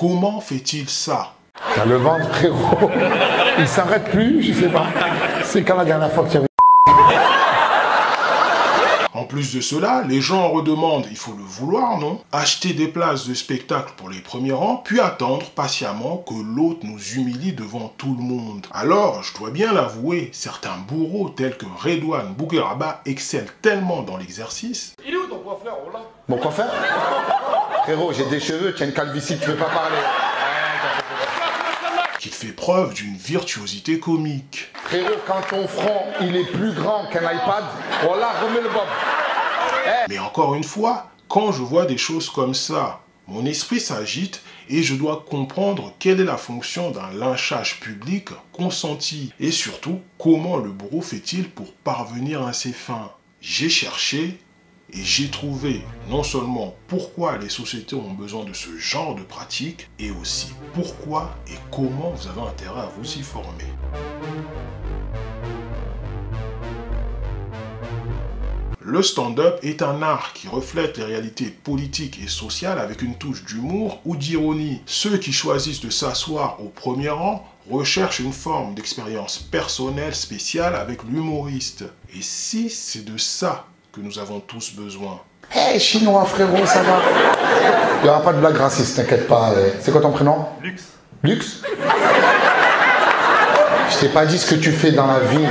Comment fait-il ça? T'as le ventre, frérot. Il s'arrête plus, je sais pas. C'est quand la dernière fois que tu avais... En plus de cela, les gens en redemandent, il faut le vouloir, non? Acheter des places de spectacle pour les premiers rangs, puis attendre patiemment que l'autre nous humilie devant tout le monde. Alors, je dois bien l'avouer, certains bourreaux tels que Redouane Bougueraba excellent tellement dans l'exercice. Il est où ton coiffeur, oh là? Mon coiffeur? Frérot, j'ai des cheveux, tu as une calvitie, tu peux pas parler. Qu'il fait preuve d'une virtuosité comique. Frérot, quand ton front, il est plus grand qu'un iPad, voilà, remets le bob. Mais encore une fois, quand je vois des choses comme ça, mon esprit s'agite et je dois comprendre quelle est la fonction d'un lynchage public consenti et surtout comment le bourreau fait-il pour parvenir à ses fins. J'ai cherché et j'ai trouvé non seulement pourquoi les sociétés ont besoin de ce genre de pratiques, et aussi pourquoi et comment vous avez intérêt à vous y former. Le stand-up est un art qui reflète les réalités politiques et sociales avec une touche d'humour ou d'ironie. Ceux qui choisissent de s'asseoir au premier rang recherchent une forme d'expérience personnelle spéciale avec l'humoriste. Et si c'est de ça que nous avons tous besoin? Hé, chinois, frérot, ça va? Il n'y aura pas de blague raciste, t'inquiète pas. C'est quoi ton prénom? Lux. Lux? Je t'ai pas dit ce que tu fais dans la vie.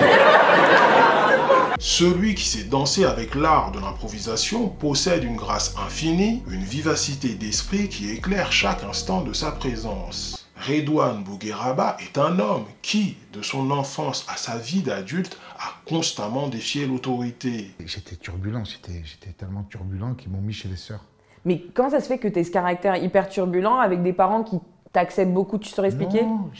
Celui qui sait danser avec l'art de l'improvisation possède une grâce infinie, une vivacité d'esprit qui éclaire chaque instant de sa présence. Redouane Bougueraba est un homme qui, de son enfance à sa vie d'adulte, a constamment défié l'autorité. J'étais turbulent, j'étais tellement turbulent qu'ils m'ont mis chez les sœurs. Mais comment ça se fait que tu aies ce caractère hyper turbulent avec des parents qui t'acceptent beaucoup, tu saurais expliquer? Non,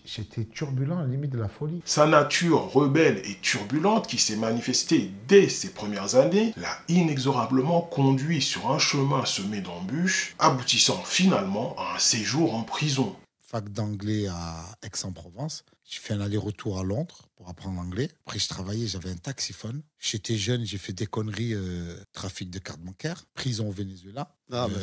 j'étais turbulent à la limite de la folie. Sa nature rebelle et turbulente qui s'est manifestée dès ses premières années l'a inexorablement conduit sur un chemin semé d'embûches, aboutissant finalement à un séjour en prison. Fac d'anglais à Aix-en-Provence. J'ai fait un aller-retour à Londres pour apprendre l'anglais. Après, je travaillais, j'avais un taxiphone. J'étais jeune, j'ai fait des conneries, trafic de cartes bancaires, prison au Venezuela. Ah, mais...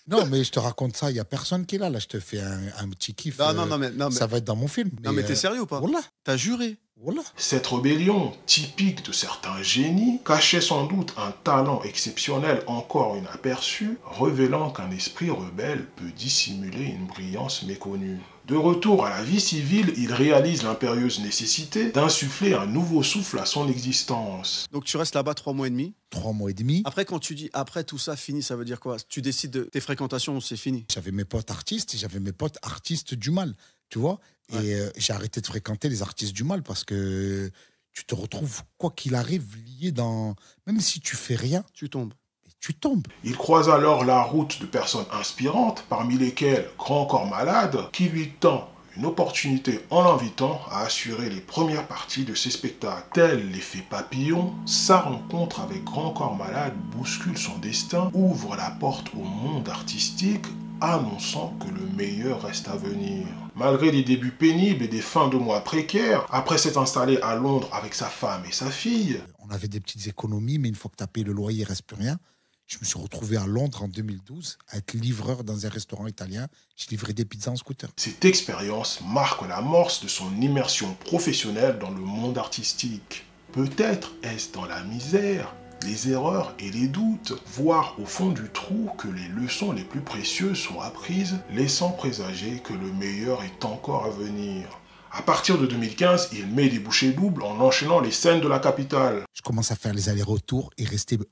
Non, mais je te raconte ça, il n'y a personne qui est là. Là, je te fais un petit kiff. Non, mais... Ça va être dans mon film. Non, mais t'es sérieux ou pas? Voilà. T'as juré? Voilà. Cette rébellion, typique de certains génies, cachait sans doute un talent exceptionnel encore inaperçu, révélant qu'un esprit rebelle peut dissimuler une brillance méconnue. De retour à la vie civile, il réalise l'impérieuse nécessité d'insuffler un nouveau souffle à son existence. Donc tu restes là-bas 3 mois et demi? 3 mois et demi. Après, quand tu dis après tout ça fini, ça veut dire quoi? Tu décides de tes fréquentations, c'est fini. J'avais mes potes artistes et j'avais mes potes artistes du mal, tu vois. Ouais. Et j'ai arrêté de fréquenter les artistes du mal parce que tu te retrouves, quoi qu'il arrive, lié dans... Même si tu fais rien, tu tombes. Tu tombes. Il croise alors la route de personnes inspirantes, parmi lesquelles Grand Corps Malade, qui lui tend une opportunité en l'invitant à assurer les premières parties de ses spectacles. Tel l'effet papillon, sa rencontre avec Grand Corps Malade bouscule son destin, ouvre la porte au monde artistique, annonçant que le meilleur reste à venir. Malgré des débuts pénibles et des fins de mois précaires, après s'être installé à Londres avec sa femme et sa fille... On avait des petites économies, mais une fois que tu as payé le loyer, il ne reste plus rien. Je me suis retrouvé à Londres en 2012 à être livreur dans un restaurant italien. Je livrais des pizzas en scooter. Cette expérience marque l'amorce de son immersion professionnelle dans le monde artistique. Peut-être est-ce dans la misère, les erreurs et les doutes, voire au fond du trou que les leçons les plus précieuses sont apprises, laissant présager que le meilleur est encore à venir. À partir de 2015, il met des bouchées doubles en enchaînant les scènes de la capitale. Je commence à faire les allers-retours et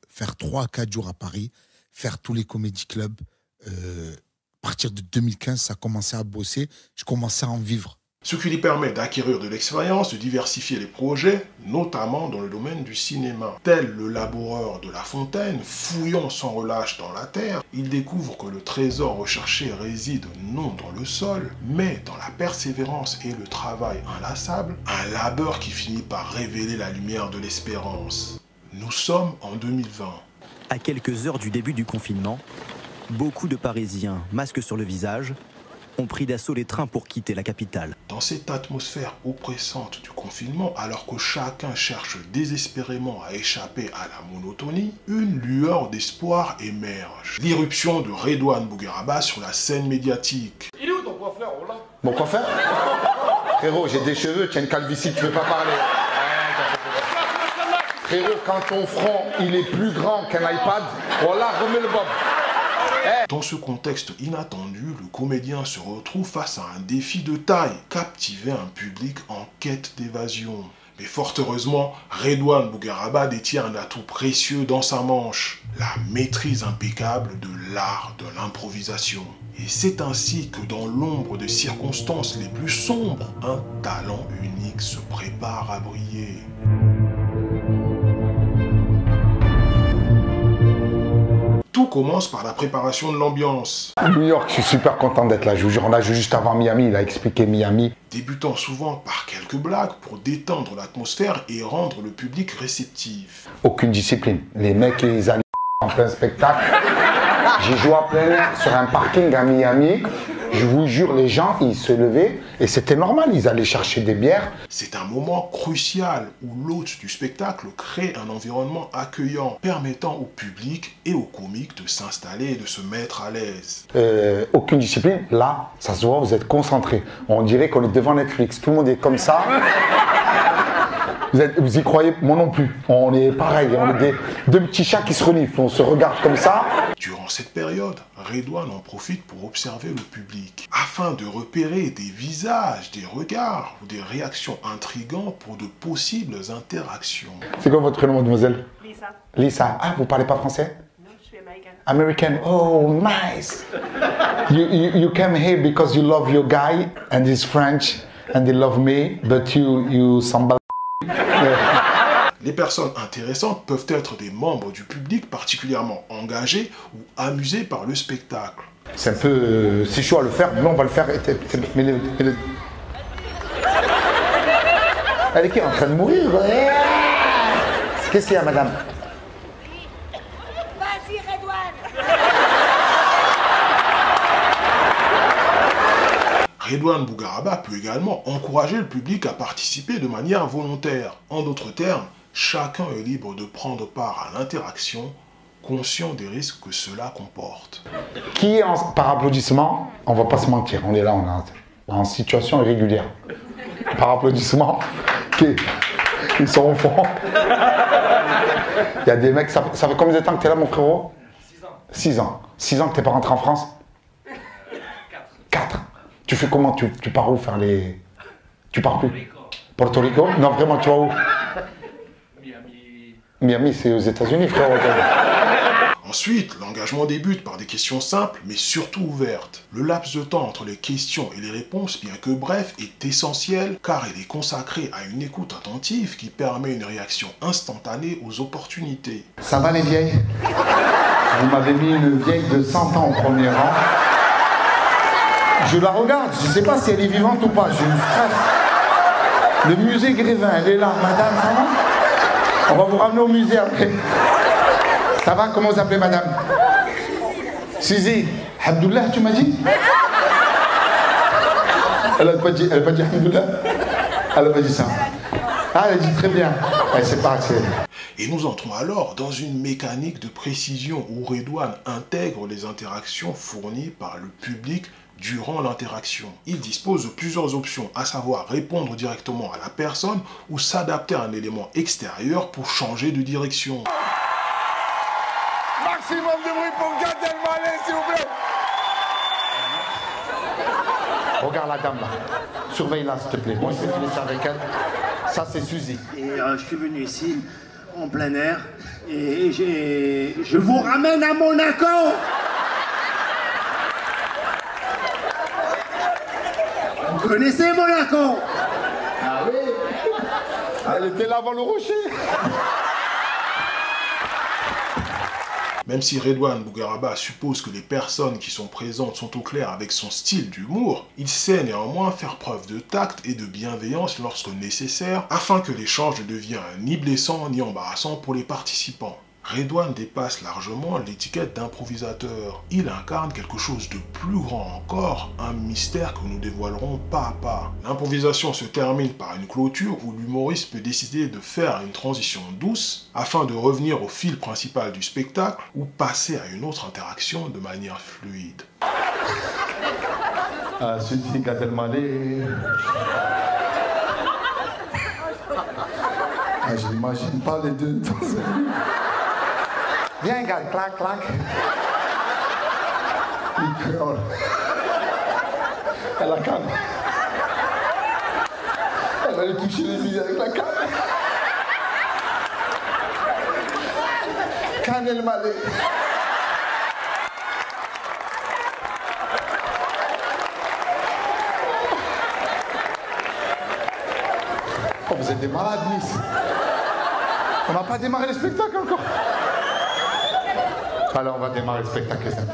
faire 3 à 4 jours à Paris, faire tous les comédie clubs. À partir de 2015, ça a commencé à bosser, je commençais à en vivre. Ce qui lui permet d'acquérir de l'expérience, de diversifier les projets, notamment dans le domaine du cinéma. Tel le laboureur de La Fontaine, fouillant sans relâche dans la terre, il découvre que le trésor recherché réside non dans le sol, mais dans la persévérance et le travail inlassable, un labeur qui finit par révéler la lumière de l'espérance. Nous sommes en 2020. À quelques heures du début du confinement, beaucoup de Parisiens, masques sur le visage, ont pris d'assaut les trains pour quitter la capitale. Dans cette atmosphère oppressante du confinement, alors que chacun cherche désespérément à échapper à la monotonie, une lueur d'espoir émerge. L'irruption de Redouane Bougueraba sur la scène médiatique. Il est où ton coiffeur, Ola? Mon coiffeur? Frérot, j'ai des cheveux, tu as une calvitie, tu veux pas parler. Frérot, quand ton front, il est plus grand qu'un iPad, voilà, remets le bob. Dans ce contexte inattendu, le comédien se retrouve face à un défi de taille, captiver un public en quête d'évasion. Mais fort heureusement, Redouane Bougueraba détient un atout précieux dans sa manche, la maîtrise impeccable de l'art de l'improvisation. Et c'est ainsi que dans l'ombre des circonstances les plus sombres, un talent unique se prépare à briller. Tout commence par la préparation de l'ambiance. New York, je suis super content d'être là. Je vous jure, on a joué juste avant Miami, il a expliqué Miami. Débutant souvent par quelques blagues pour détendre l'atmosphère et rendre le public réceptif. Aucune discipline. Les mecs, ils allaient en plein spectacle. J'ai joué à plein air sur un parking à Miami. Je vous jure, les gens, ils se levaient et c'était normal, ils allaient chercher des bières. C'est un moment crucial où l'hôte du spectacle crée un environnement accueillant, permettant au public et aux comiques de s'installer et de se mettre à l'aise. Aucune discipline. Là, ça se voit, vous êtes concentrés. On dirait qu'on est devant Netflix. Tout le monde est comme ça. Vous y croyez? Moi non plus. On est pareil, on est deux petits chats qui se reniflent. On se regarde comme ça. Durant cette période, Redouane en profite pour observer le public, afin de repérer des visages, des regards ou des réactions intrigantes pour de possibles interactions. C'est quoi votre prénom, mademoiselle? Lisa. Lisa. Ah, vous parlez pas français? Non, je suis américaine. American. Oh, nice. You came here because you love your guy and he's French and they love me, but you sambal. Les personnes intéressantes peuvent être des membres du public particulièrement engagés ou amusés par le spectacle. C'est un peu... c'est chaud à le faire, mais on va le faire. Elle est qui, en train de mourir? Qu'est-ce qu'il y a, madame? Vas-y, Redouane. Redouane Bougueraba peut également encourager le public à participer de manière volontaire. En d'autres termes, chacun est libre de prendre part à l'interaction, conscient des risques que cela comporte. Qui est par applaudissement? On va pas se mentir, on est là, on est en situation irrégulière. Par applaudissement, ils sont au fond. Il y a des mecs, ça fait combien de temps que tu es là, mon frérot? 6 ans. 6 ans. 6 ans que tu n'es pas rentré en France? 4. Tu fais comment? Tu pars où faire les... Tu pars plus? Porto Rico? Non, vraiment, tu vas où? Miami. Miami, c'est aux États-Unis, frérot. Ensuite, l'engagement débute par des questions simples, mais surtout ouvertes. Le laps de temps entre les questions et les réponses, bien que bref, est essentiel, car il est consacré à une écoute attentive qui permet une réaction instantanée aux opportunités. Ça va, les vieilles? Vous m'avez mis une vieille de 100 ans au premier rang. Je la regarde, je ne sais pas si elle est vivante ou pas, j'ai une stress. Le musée Grévin, elle est là, madame, ça va? On va vous ramener au musée après. Ça va? Comment vous appelez, madame? Suzy. Abdullah, tu m'as dit? Elle n'a pas dit Abdullah? Elle n'a pas dit ça. Ah, elle a dit très bien. Ouais, c'est pas assez. Et nous entrons alors dans une mécanique de précision où Redouane intègre les interactions fournies par le public durant l'interaction. Il dispose de plusieurs options, à savoir répondre directement à la personne ou s'adapter à un élément extérieur pour changer de direction. Maximum de bruit pour Gad Elmaleh, s'il vous plaît. Regarde la dame là. Surveille-la, s'il te plaît. Moi, je vais te laisser avec elle. Ça, c'est Suzy. Et je suis venu ici en plein air et je vous ramène à Monaco. Vous connaissez Monaco? Ah oui. Elle était là avant le rocher. Même si Redouane Bougueraba suppose que les personnes qui sont présentes sont au clair avec son style d'humour, il sait néanmoins faire preuve de tact et de bienveillance lorsque nécessaire, afin que l'échange ne devienne ni blessant ni embarrassant pour les participants. Redouane dépasse largement l'étiquette d'improvisateur. Il incarne quelque chose de plus grand encore, un mystère que nous dévoilerons pas à pas. L'improvisation se termine par une clôture où l'humoriste peut décider de faire une transition douce afin de revenir au fil principal du spectacle ou passer à une autre interaction de manière fluide. Ah, celui-ci, Gad Elmaleh. Ah, je n'imagine pas les deux dans Viens, Gad, clac, clac. Il créole. Elle a la canne. Elle va lui toucher les yeux avec la canne. Canne Elmaleh. Oh, vous êtes des malades, Nice. On n'a pas démarré le spectacle encore. Alors, on va démarrer le spectacle, les amis.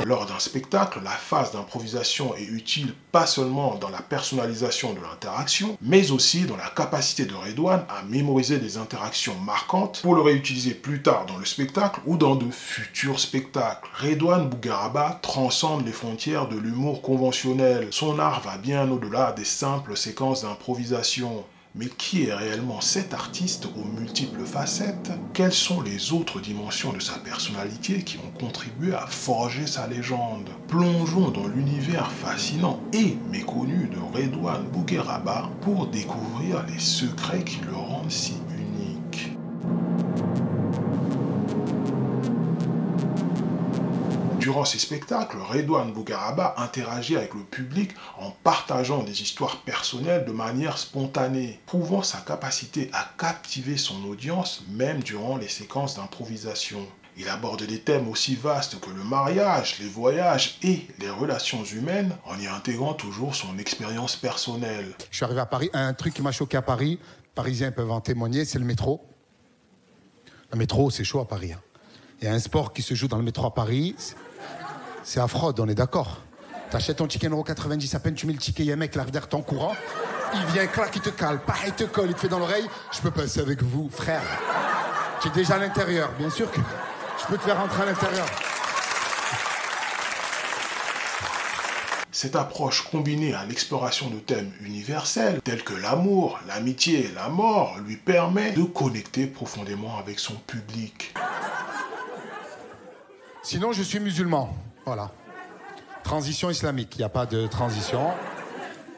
Lors d'un spectacle, la phase d'improvisation est utile pas seulement dans la personnalisation de l'interaction, mais aussi dans la capacité de Redouane à mémoriser des interactions marquantes pour le réutiliser plus tard dans le spectacle ou dans de futurs spectacles. Redouane Bougueraba transcende les frontières de l'humour conventionnel. Son art va bien au-delà des simples séquences d'improvisation. Mais qui est réellement cet artiste aux multiples facettes? Quelles sont les autres dimensions de sa personnalité qui ont contribué à forger sa légende? Plongeons dans l'univers fascinant et méconnu de Redouane Bougueraba pour découvrir les secrets qui le rendent si unique. Durant ces spectacles, Redouane Bougueraba interagit avec le public en partageant des histoires personnelles de manière spontanée, prouvant sa capacité à captiver son audience même durant les séquences d'improvisation. Il aborde des thèmes aussi vastes que le mariage, les voyages et les relations humaines en y intégrant toujours son expérience personnelle. Je suis arrivé à Paris, un truc qui m'a choqué à Paris, les Parisiens peuvent en témoigner, c'est le métro. Le métro, c'est chaud à Paris. Il y a un sport qui se joue dans le métro à Paris, c'est à fraude, on est d'accord. T'achètes ton ticket 1,90 €, à peine tu mets le ticket, il y a un mec là derrière ton courant, il vient, clac, il te cale, pareil, il te colle, il te fait dans l'oreille, je peux passer avec vous, frère. Tu es déjà à l'intérieur, bien sûr que je peux te faire rentrer à l'intérieur. Cette approche combinée à l'exploration de thèmes universels tels que l'amour, l'amitié et la mort lui permet de connecter profondément avec son public. Sinon, je suis musulman, voilà. Transition islamique, il n'y a pas de transition.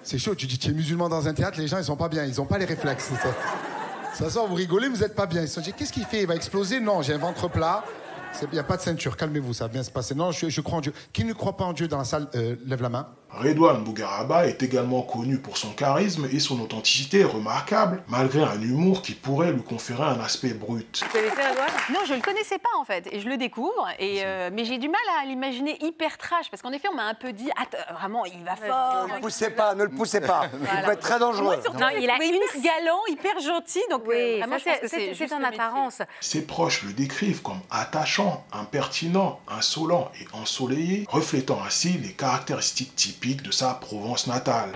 C'est chaud, tu dis tu es musulman dans un théâtre, les gens ils sont pas bien, ils n'ont pas les réflexes. Ça sort, vous rigolez, vous n'êtes pas bien. Ils se disent, qu'est-ce qu'il fait? Il va exploser? Non, j'ai un ventre plat. Il n'y a pas de ceinture, calmez-vous, ça va bien se passer. Non, je crois en Dieu. Qui ne croit pas en Dieu dans la salle, lève la main. Redouane Bougueraba est également connu pour son charisme et son authenticité remarquable, malgré un humour qui pourrait lui conférer un aspect brut. Tu connaissais Redouane? Non, je le connaissais pas en fait, et je le découvre, mais j'ai du mal à l'imaginer hyper trash, parce qu'en effet, on m'a un peu dit, vraiment, il va fort. Ne le poussez pas, ne le poussez pas. Voilà. Il peut être très dangereux. Moi, surtout, non, il est hyper galant, hyper gentil, donc oui, vraiment, je pense que c'est juste en apparence. Ses proches le décrivent comme attachant, impertinent, insolent et ensoleillé, reflétant ainsi les caractéristiques typiques de sa Provence natale.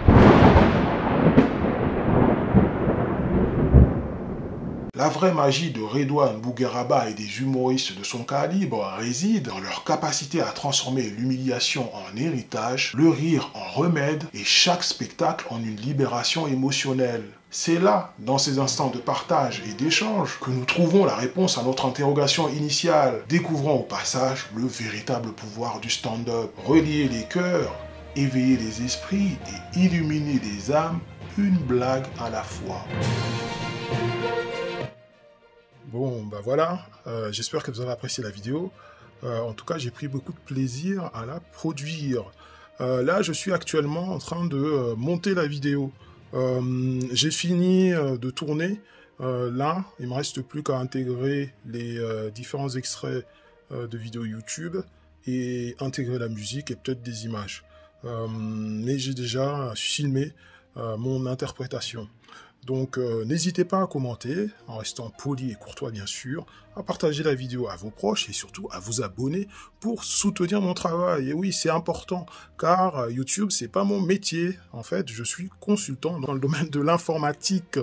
La vraie magie de Redouane Bougueraba et des humoristes de son calibre réside dans leur capacité à transformer l'humiliation en héritage, le rire en remède et chaque spectacle en une libération émotionnelle. C'est là, dans ces instants de partage et d'échange, que nous trouvons la réponse à notre interrogation initiale, découvrant au passage le véritable pouvoir du stand-up. Relier les cœurs, éveiller les esprits et illuminer les âmes, une blague à la fois. Bon, bah voilà, j'espère que vous avez apprécié la vidéo. En tout cas, j'ai pris beaucoup de plaisir à la produire. Là, je suis actuellement en train de monter la vidéo. J'ai fini de tourner. Là, il me reste plus qu'à intégrer les différents extraits de vidéos YouTube et intégrer la musique et peut-être des images. Mais j'ai déjà filmé mon interprétation. Donc n'hésitez pas à commenter, en restant poli et courtois bien sûr, à partager la vidéo à vos proches et surtout à vous abonner pour soutenir mon travail. Et oui, c'est important, car YouTube, c'est pas mon métier. En fait, je suis consultant dans le domaine de l'informatique.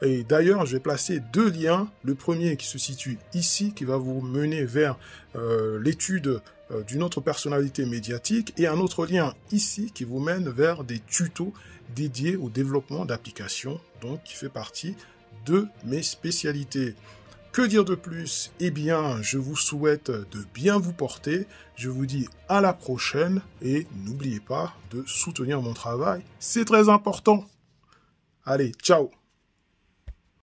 Et d'ailleurs, je vais placer 2 liens. Le premier qui se situe ici, qui va vous mener vers l'étude d'une autre personnalité médiatique, et un autre lien ici qui vous mène vers des tutos dédiés au développement d'applications, donc qui fait partie de mes spécialités. Que dire de plus? Eh bien, je vous souhaite de bien vous porter, je vous dis à la prochaine, et n'oubliez pas de soutenir mon travail, c'est très important. Allez, ciao!